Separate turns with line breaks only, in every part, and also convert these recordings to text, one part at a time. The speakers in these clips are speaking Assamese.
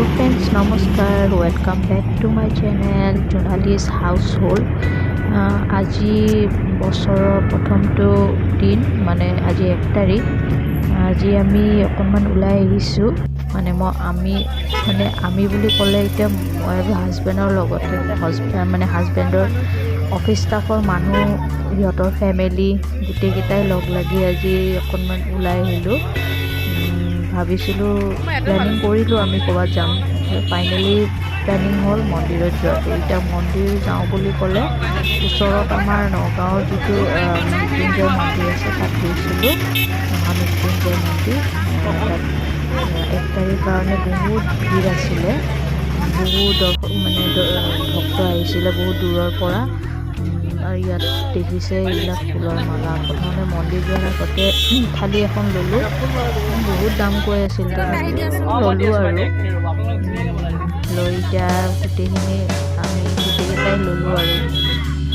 हेलो फ्रेंड्स नमस्कार welcome back to my channel Jonali's household আজি বছৰৰ প্ৰথমটো দিন মানে আজি 1 তাৰিখ আজি আমি অকণমান ওলাই আহিছোঁ মানে আমি বুলি ক'লে এতিয়া মই আৰু হাজবেণ্ডৰ লগতে হাজবেণ্ডৰ অফিস ষ্টাফৰ মানুহ সিহঁতৰ ফ্যামিলি গোটেইকেইটাই লগ লাগি আজি অকণমান ওলাই আহিলোঁ ভাবিছিলোঁ প্ল্যানিং কৰিলোঁ আমি ক'ৰবাত যাম ফাইনেলি প্ল্যানিং হ'ল মন্দিৰত যোৱাটো এতিয়া মন্দিৰ যাওঁ বুলি ক'লে ওচৰত আমাৰ নগাঁৱৰ যিটো মৃত্যুঞ্জয় মন্দিৰ আছে তাত গৈছিলোঁ মহামৃত্যুঞ্জয় মন্দিৰ তাত 1 তাৰিখ কাৰণে বহুত ভিৰ আছিলে বহুত ভক্ত আহিছিলে বহুত দূৰৰ পৰা আৰু ইয়াত দেখিছে এইবিলাক ফুলৰ মালা প্ৰথমতে মন্দিৰ যোৱাৰ আগতে থালি এখন ল'লোঁ বহুত দাম কৈ আছিল ল'লোঁ আৰু লৈ এতিয়া গোটেইখিনি আমি গোটেইকেইটাই ল'লোঁ আৰু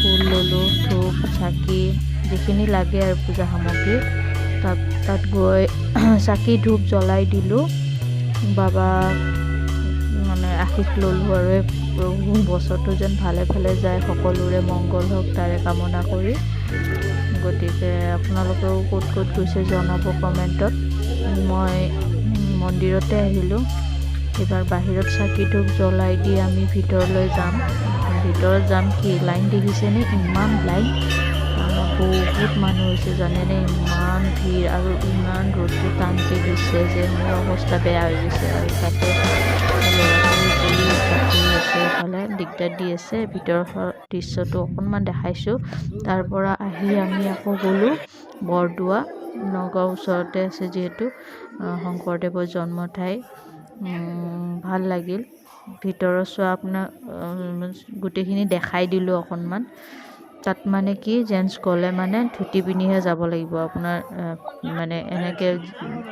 ফুল ল'লোঁ ধূপ চাকি যিখিনি লাগে আৰু পূজা সামগ্ৰী তাত গৈ চাকি ধূপ জ্বলাই দিলোঁ বাবা মানে আশীষ ল'লোঁ আৰু প্ৰভু বছৰটো যেন ভালে ভালে যায় সকলোৰে মংগল হওক তাৰে কামনা কৰি গতিকে আপোনালোকেও ক'ত ক'ত গৈছে জনাব কমেণ্টত মই মন্দিৰতে আহিলোঁ এবাৰ বাহিৰত চাকি ধূপ জ্বলাই দি আমি ভিতৰলৈ যাম কি লাইন দেখিছেনে ইমান লাইন বহুত মানুহ হৈছে জানেনে ইমান ভিৰ আৰু ইমান ৰ'দটো টানকৈ দিছে যে মোৰ অৱস্থা বেয়া হৈ গৈছে আৰু তাতে এইফালে দিগদাৰ দি আছে ভিতৰৰ দৃশ্যটো অকণমান দেখাইছোঁ তাৰ পৰা আহি আমি আকৌ গ'লোঁ বৰদোৱা নগাঁও ওচৰতে আছে যিহেতু শংকৰদেৱৰ জন্ম ঠাই ভাল লাগিল ভিতৰৰ চোৱা আপোনাক গোটেইখিনি দেখাই দিলোঁ অকণমান তাত মানে কি জেন্টছ গ'লে মানে ধুতি পিন্ধিহে যাব লাগিব আপোনাৰ মানে এনেকৈ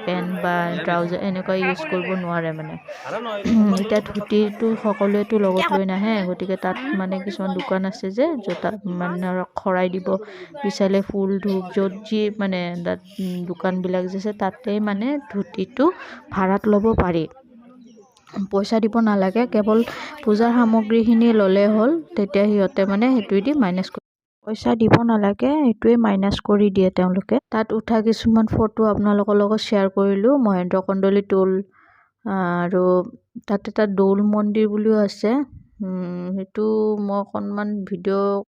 পেণ্ট বা ট্ৰাউজাৰ এনেকুৱা ইউজ কৰিব নোৱাৰে মানে এতিয়া ধুতিটো সকলোৱেতো লগত লৈ নাহে গতিকে তাত মানে কিছুমান দোকান আছে যে য'ত মানে শৰাই দিব বিচাৰিলে ফুল ধূপ য'ত যি মানে তাত দোকানবিলাক যে আছে তাতে মানে ধুতিটো ভাড়াত ল'ব পাৰি পইচা দিব নালাগে কেৱল পূজাৰ সামগ্ৰীখিনি ল'লে হ'ল তেতিয়া সিহঁতে মানে সেইটোৱেদি মাইনাছ পইচা দিব নালাগে এইটোৱে মাইনাছ কৰি দিয়ে তেওঁলোকে তাত উঠা কিছুমান ফটো আপোনালোকৰ লগত শ্বেয়াৰ কৰিলোঁ মহেন্দ্ৰ কন্দলী টোল আৰু তাত এটা দৌল মন্দিৰ বুলিও আছে সেইটো মই অকণমান ভিডিঅ'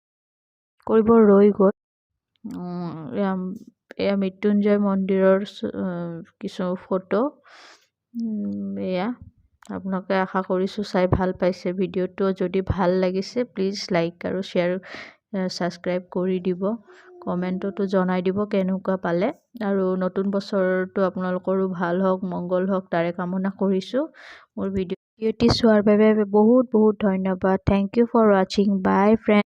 কৰিব ৰৈ গ'ল এয়া মৃত্যুঞ্জয় মন্দিৰৰ কিছু ফটো এয়া আপোনালোকে আশা কৰিছোঁ চাই ভাল পাইছে ভিডিঅ'টো যদি ভাল লাগিছে প্লিজ লাইক আৰু শ্বেয়াৰ ছাবস্ক্ৰাইব কৰি দিব কমেণ্টতো জনাই দিব কেনেকুৱা পালে আৰু নতুন বছৰটো আপোনালোকৰো ভাল হওক মংগল হওক তাৰে কামনা কৰিছোঁ মোৰ ভিডিঅ'টি চোৱাৰ বাবে বহুত বহুত ধন্যবাদ থেংক ইউ ফৰ ৱাচিং বাই ফ্ৰেণ্ড